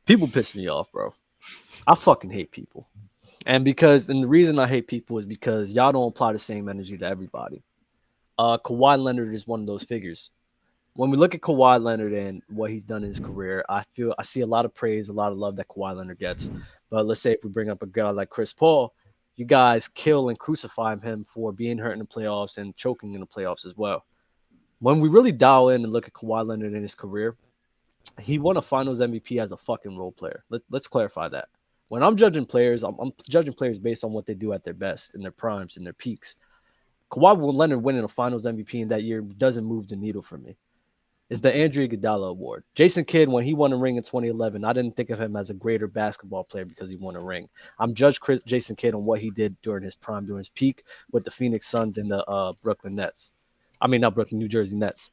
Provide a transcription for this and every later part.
People piss me off, bro. I fucking hate people. And the reason I hate people is because y'all don't apply the same energy to everybody. Kawhi Leonard is one of those figures. When we look at Kawhi Leonard and what he's done in his career, I see a lot of praise, a lot of love that Kawhi Leonard gets. But let's say if we bring up a guy like Chris Paul, you guys kill and crucify him for being hurt in the playoffs and choking in the playoffs as well. When we really dial in and look at Kawhi Leonard in his career, he won a Finals MVP as a fucking role player. Let's clarify that. When I'm judging players, I'm judging players based on what they do at their best, in their primes, in their peaks. Kawhi Leonard winning a Finals MVP in that year doesn't move the needle for me. It's the Andre Iguodala Award. Jason Kidd, when he won a ring in 2011, I didn't think of him as a greater basketball player because he won a ring. I'm judged Jason Kidd on what he did during his prime, during his peak with the Phoenix Suns and the Brooklyn Nets. I mean, not Brooklyn, New Jersey Nets.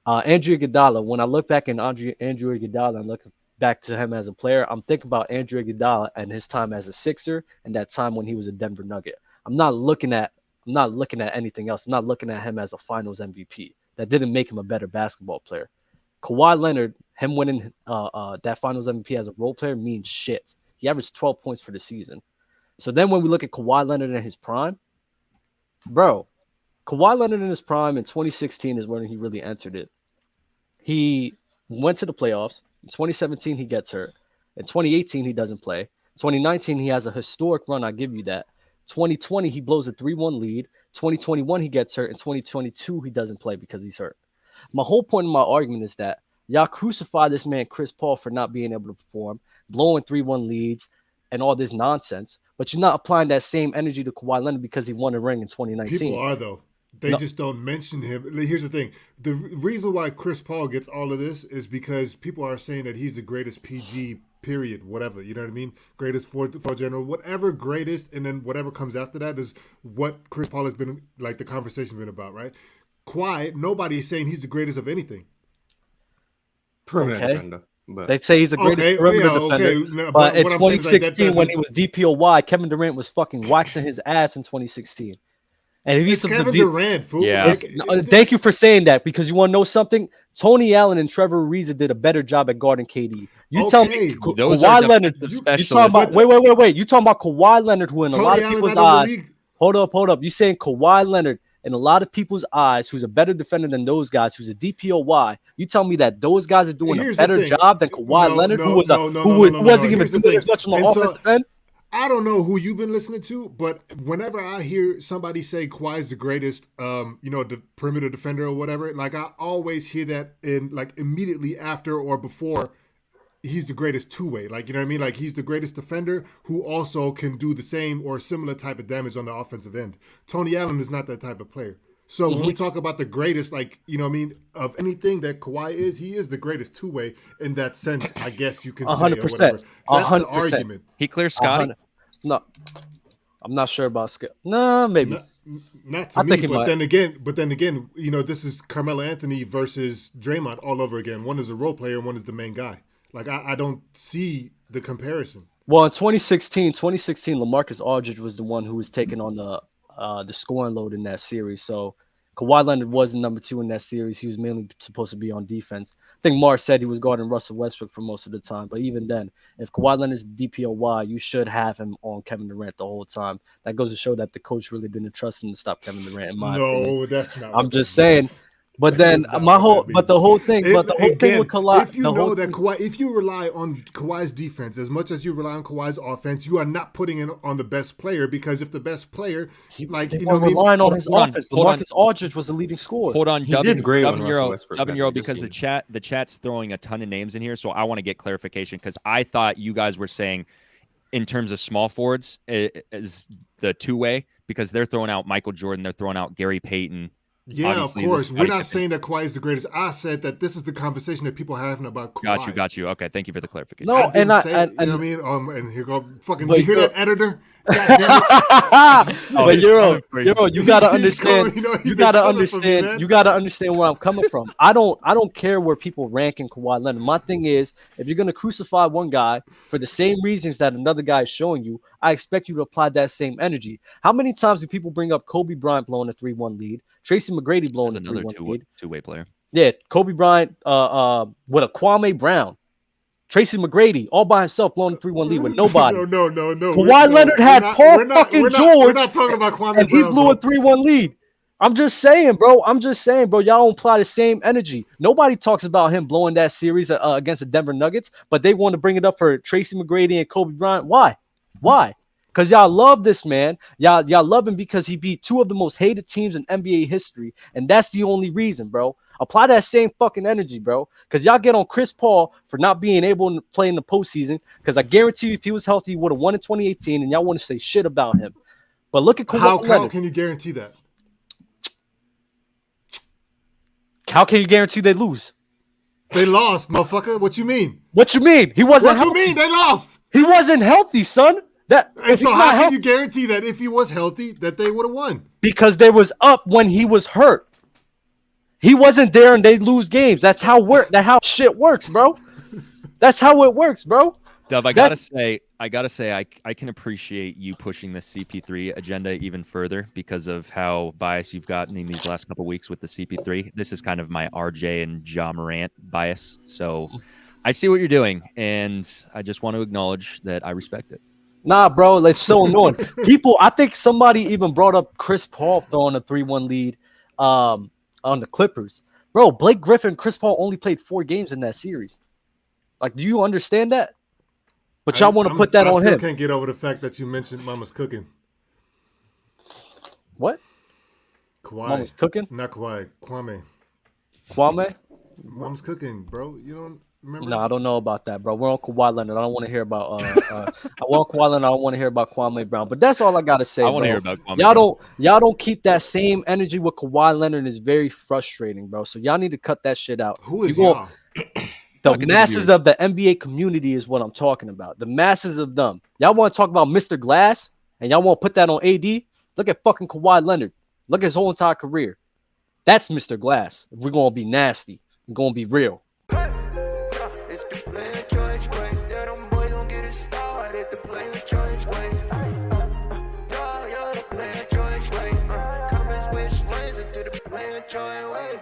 Andre Iguodala, when I look back in Andre Iguodala and look back to him as a player, I'm thinking about Andre Iguodala and his time as a Sixer and that time when he was a Denver Nugget. I'm not looking at anything else. I'm not looking at him as a Finals MVP. That didn't make him a better basketball player. Kawhi Leonard, him winning that Finals MVP as a role player means shit. He averaged 12 points for the season. So then when we look at Kawhi Leonard in his prime, bro, Kawhi Leonard in his prime in 2016 is when he really entered it. He went to the playoffs. In 2017, he gets hurt. In 2018, he doesn't play. 2019, he has a historic run. I give you that. 2020, he blows a 3-1 lead. 2021, he gets hurt. In 2022, he doesn't play because he's hurt. My whole point of my argument is that y'all crucify this man, Chris Paul, for not being able to perform, blowing 3-1 leads, and all this nonsense. But you're not applying that same energy to Kawhi Leonard because he won a ring in 2019. People are, though. They just don't mention him. Here's the thing. The reason why Chris Paul gets all of this is because people are saying that he's the greatest PG, period, whatever. You know what I mean? Greatest for general, whatever greatest, and then whatever comes after that is what Chris Paul has been, like the conversation's been about, right? Kawhi, nobody is saying he's the greatest of anything. Perimeter defender. But. They say he's the greatest perimeter defender. No, but in 2016, when he was DPOY, Kevin Durant was fucking waxing his ass in 2016. And if he's Kevin Durant, fool. Yeah. Thank you for saying that, because you want to know something? Tony Allen and Trevor Ariza did a better job at guarding KD. You tell me Kawhi Leonard. You talking about wait. You talking about Kawhi Leonard, who in a lot of people's eyes. Hold up. You saying Kawhi Leonard in a lot of people's eyes, who's a better defender than those guys, who's a DPOY. You tell me that those guys are doing a better job than Kawhi Leonard, who wasn't even doing as much on the offensive end? I don't know who you've been listening to, but whenever I hear somebody say Kawhi's the greatest, the perimeter defender or whatever, like I always hear that in like immediately after or before he's the greatest two-way. Like, you know what I mean? Like he's the greatest defender who also can do the same or similar type of damage on the offensive end. Tony Allen is not that type of player. So when we talk about the greatest, like, you know what I mean, of anything that Kawhi is, he is the greatest two-way in that sense, I guess you can say. 100%. Or whatever. That's 100%. The argument. He clears Scotty? No. I'm not sure about Scott. No, maybe. Not to me, but then again, you know, this is Carmelo Anthony versus Draymond all over again. One is a role player and one is the main guy. Like, I don't see the comparison. Well, in 2016, LaMarcus Aldridge was the one who was taking on the scoring load in that series. So Kawhi Leonard wasn't number 2 in that series. He was mainly supposed to be on defense. I think Mars said he was guarding Russell Westbrook for most of the time. But even then, if Kawhi Leonard's DPOY, you should have him on Kevin Durant the whole time. That goes to show that the coach really didn't trust him to stop Kevin Durant, in my opinion. No, that's not. I'm just saying. But then the whole thing with Kawhi, if you know that Kawhi, if you rely on Kawhi's defense as much as you rely on Kawhi's offense, you are not putting it on the best player, because if the best player, relying on his offense, LaMarcus Aldridge was the leading scorer. Hold on, he did great on Russell Westbrook, because the chat's throwing a ton of names in here, so I want to get clarification, because I thought you guys were saying in terms of small forwards is the two-way, because they're throwing out Michael Jordan, they're throwing out Gary Payton. Yeah, obviously, of course. We're not saying that Kawhi is the greatest. I said that this is the conversation that people are having about Kawhi. Got you. Okay, thank you for the clarification. No, you know what I mean? And here go fucking. You hear that, editor? But Euro, you gotta understand. You gotta understand where I'm coming from. I don't care where people rank in Kawhi Leonard. My thing is, if you're gonna crucify one guy for the same reasons that another guy is showing you, I expect you to apply that same energy. How many times do people bring up Kobe Bryant blowing a 3-1 lead, Tracy McGrady blowing a 3-1 lead? Two-way player. Yeah, Kobe Bryant with a Kwame Brown. Tracy McGrady all by himself blowing a 3-1 lead with nobody. No. Kawhi Leonard had Paul fucking George. We're not talking about Kwame and Brown, he blew a 3-1 lead. I'm just saying, bro. Y'all don't apply the same energy. Nobody talks about him blowing that series against the Denver Nuggets, but they want to bring it up for Tracy McGrady and Kobe Bryant. Why? Because y'all love this man. Y'all love him because he beat two of the most hated teams in NBA history, and that's the only reason, bro. Apply that same fucking energy, bro. Because y'all get on Chris Paul for not being able to play in the postseason, because I guarantee you if he was healthy, he would have won in 2018, and y'all want to say shit about him. But look at Kawhi Leonard. How can you guarantee that? How can you guarantee they lose? They lost, motherfucker. What you mean? What you mean? He wasn't healthy. What you mean? They lost. He wasn't healthy, son. And so how can you guarantee that if he was healthy that they would have won? Because they was up when he was hurt. He wasn't there and they lose games. That's how shit works, bro. That's how it works, bro. Dub, I gotta say, I can appreciate you pushing the CP3 agenda even further because of how biased you've gotten in these last couple of weeks with the CP3. This is kind of my RJ and Ja Morant bias. So I see what you're doing, and I just want to acknowledge that I respect it. Nah, bro, it's so annoying. I think somebody even brought up Chris Paul throwing a 3-1 lead on the Clippers. Bro, Blake Griffin and Chris Paul only played 4 games in that series. Like, do you understand that? But y'all want to put that on him. I can't get over the fact that you mentioned Mama's cooking. What? Kawhi. Mama's cooking? Not Kawhi. Kwame. Mama's cooking, bro. You don't remember? No, I don't know about that, bro. We're on Kawhi Leonard. I don't want to hear about Kawhi Leonard. I don't want to hear about Kwame Brown. But that's all I gotta say. I want to hear about Kwame Y'all don't keep that same energy with Kawhi Leonard. It's very frustrating, bro. So y'all need to cut that shit out. Who is y'all? The masses of the NBA community is what I'm talking about. The masses of them. Y'all want to talk about Mr. Glass and y'all want to put that on AD? Look at fucking Kawhi Leonard. Look at his whole entire career. That's Mr. Glass. If we're going to be nasty, we're going to be real. Join way.